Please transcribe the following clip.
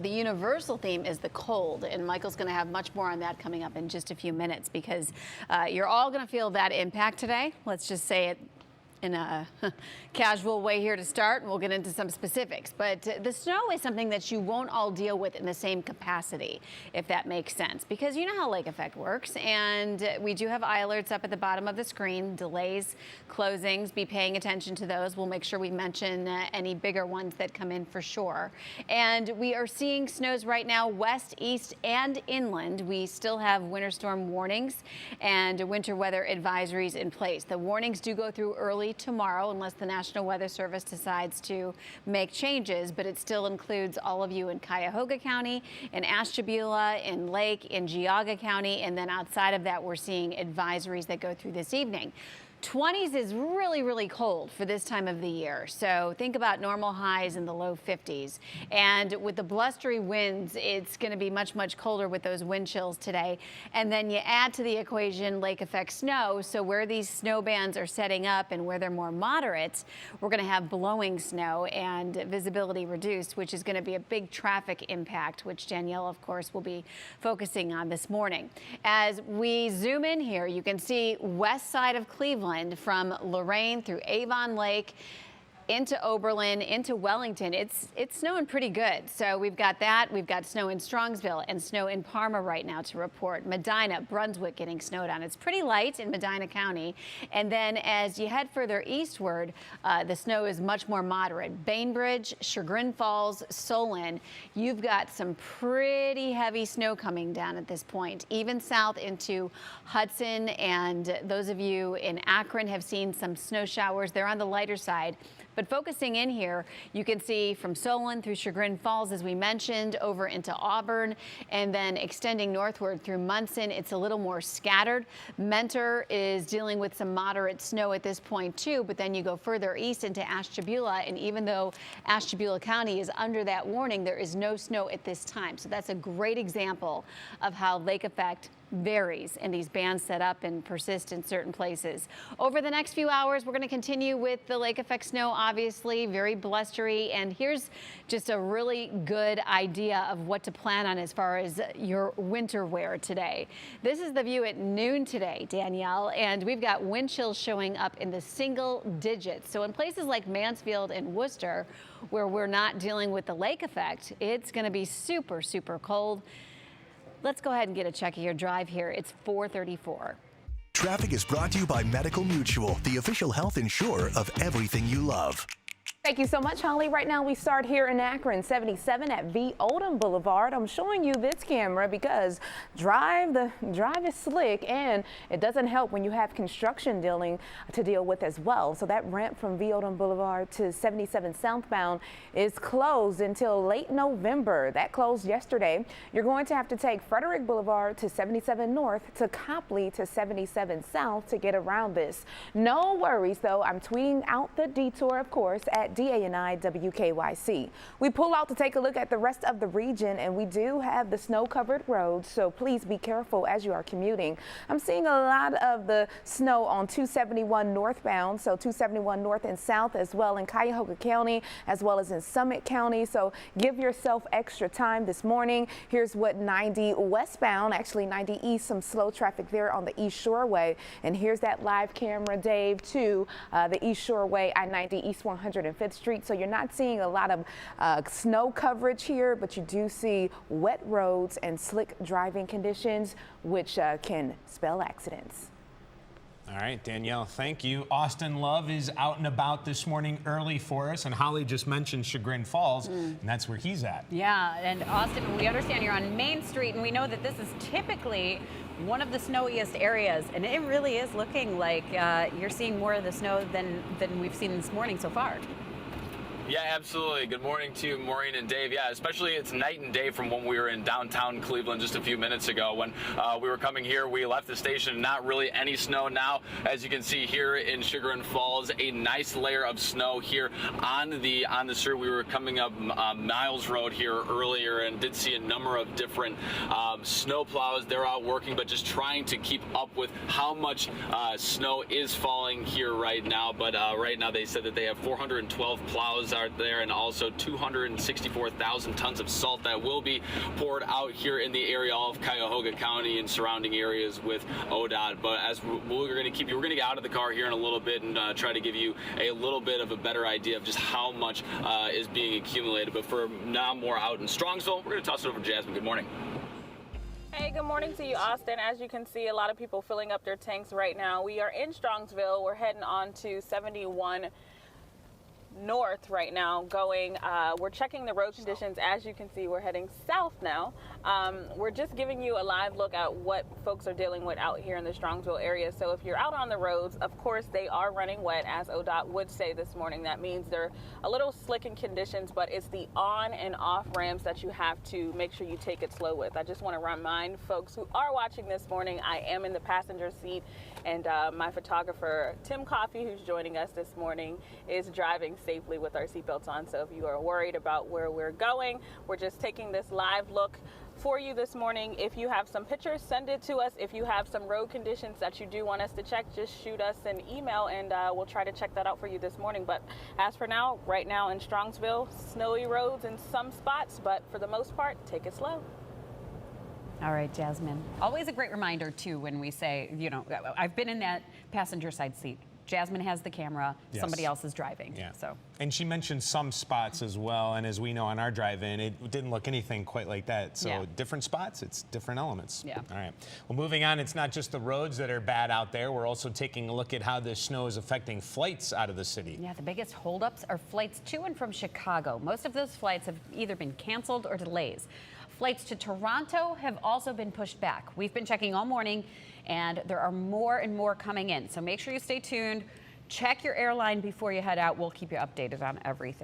the universal theme is the cold, and Michael's going to have much more on that coming up in just a few minutes, because you're all going to feel that impact today. Let's just say it in a casual way here to start, and we'll get into some specifics. But the snow is something that you won't all deal with in the same capacity, if that makes sense, because you know how lake effect works, and we do have eye alerts up at the bottom of the screen, delays, closings. Be paying attention to those. We'll make sure we mention any bigger ones that come in for sure. And we are seeing snows right now west, east, and inland. We still have winter storm warnings and winter weather advisories in place. The warnings do go through early tomorrow, unless the National Weather Service decides to make changes, but it still includes all of you in Cuyahoga County, in Ashtabula, in Lake, in Geauga County, and then outside of that, we're seeing advisories that go through this evening. 20s is really, really cold for this time of the year. So think about normal highs in the low 50s. And with the blustery winds, it's going to be much, much colder with those wind chills today. And then you add to the equation lake effect snow. So where these snow bands are setting up and where they're more moderate, we're going to have blowing snow and visibility reduced, which is going to be a big traffic impact, which Danielle, of course, will be focusing on this morning. As we zoom in here, you can see west side of Cleveland, from Lorain through Avon Lake into Oberlin, into Wellington. It's snowing pretty good. So we've got that. We've got snow in Strongsville and snow in Parma right now to report. Medina, Brunswick getting snowed on. It's pretty light in Medina County. And then as you head further eastward, the snow is much more moderate. Bainbridge, Chagrin Falls, Solon, you've got some pretty heavy snow coming down at this point. Even south into Hudson, and those of you in Akron have seen some snow showers. They're on the lighter side. But focusing in here, you can see from Solon through Chagrin Falls, as we mentioned, over into Auburn, and then extending northward through Munson. It's a little more scattered. Mentor is dealing with some moderate snow at this point too, but then you go further east into Ashtabula, and even though Ashtabula County is under that warning, there is no snow at this time. So that's a great example of how lake effect varies, and these bands set up and persist in certain places. Over the next few hours, we're going to continue with the lake effect snow, obviously very blustery, and here's just a really good idea of what to plan on as far as your winter wear today. This is the view at noon today, Danielle, and we've got wind chills showing up in the single digits. So in places like Mansfield and Worcester, where we're not dealing with the lake effect, it's going to be super, super cold. Let's go ahead and get a check of your drive here. It's 4:34. Traffic is brought to you by Medical Mutual, the official health insurer of everything you love. Thank you so much, Holly. Right now we start here in Akron, 77 at Odom Boulevard. I'm showing you this camera because drive is slick, and it doesn't help when you have construction to deal with as well. So that ramp from Odom Boulevard to 77 southbound is closed until late November. That closed yesterday. You're going to have to take Frederick Boulevard to 77 north to Copley to 77 south to get around this. No worries though. I'm tweeting out the detour, of course, at DANI WKYC. We pull out to take a look at the rest of the region, and we do have the snow-covered roads, so please be careful as you are commuting. I'm seeing a lot of the snow on 271 northbound, so 271 north and south, as well in Cuyahoga County, as well as in Summit County, so give yourself extra time this morning. Here's what 90 westbound, actually 90 east, some slow traffic there on the East Shoreway, and here's that live camera, Dave, to the East Shoreway, I-90 East 105th Street. So you're not seeing a lot of snow coverage here, but you do see wet roads and slick driving conditions, which can spell accidents. All right, Danielle, thank you. Austin Love is out and about this morning early for us, and Holly just mentioned Chagrin Falls, and that's where he's at. Yeah, and Austin, we understand you're on Main Street, and we know that this is typically one of the snowiest areas, and it really is looking like you're seeing more of the snow than we've seen this morning so far. Yeah, absolutely. Good morning to you, Maureen and Dave. Yeah, especially it's night and day from when we were in downtown Cleveland just a few minutes ago. When we were coming here, we left the station, not really any snow now. As you can see here in Chagrin Falls, a nice layer of snow here on the street. We were coming up Miles Road here earlier and did see a number of different snow plows. They're out working, but just trying to keep up with how much snow is falling here right now. But right now they said that they have 412 plows out there, and also 264,000 tons of salt that will be poured out here in the area of Cuyahoga County and surrounding areas with ODOT. But as we're going to get out of the car here in a little bit and try to give you a little bit of a better idea of just how much is being accumulated. But for now, more out in Strongsville, we're going to toss it over to Jasmine. Good morning. Hey, good morning to you, Austin. As you can see, a lot of people filling up their tanks right now. We are in Strongsville. We're heading on to 71 north right now going. We're checking the road conditions. As you can see, we're heading south now. We're just giving you a live look at what folks are dealing with out here in the Strongsville area. So if you're out on the roads, of course they are running wet, as ODOT would say this morning. That means they're a little slick in conditions, but it's the on and off ramps that you have to make sure you take it slow with. I just want to remind folks who are watching this morning, I am in the passenger seat, and my photographer Tim Coffey, who's joining us this morning, is driving safely with our seatbelts on. So if you are worried about where we're going, we're just taking this live look for you this morning. If you have some pictures, send it to us. If you have some road conditions that you do want us to check, just shoot us an email and we'll try to check that out for you this morning. But as for now, right now in Strongsville, snowy roads in some spots, but for the most part, take it slow. All right, Jasmine. Always a great reminder, too, when we say, you know, I've been in that passenger side seat. Jasmine has the camera, Yes. somebody else is driving. Yeah. So. And she mentioned some spots as well, and as we know on our drive-in, it didn't look anything quite like that. So Yeah. different spots, it's different elements. Yeah. All right. Well, moving on, it's not just the roads that are bad out there. We're also taking a look at how this snow is affecting flights out of the city. Yeah, the biggest holdups are flights to and from Chicago. Most of those flights have either been canceled or delays. Flights to Toronto have also been pushed back. We've been checking all morning, and there are more and more coming in. So make sure you stay tuned. Check your airline before you head out. We'll keep you updated on everything.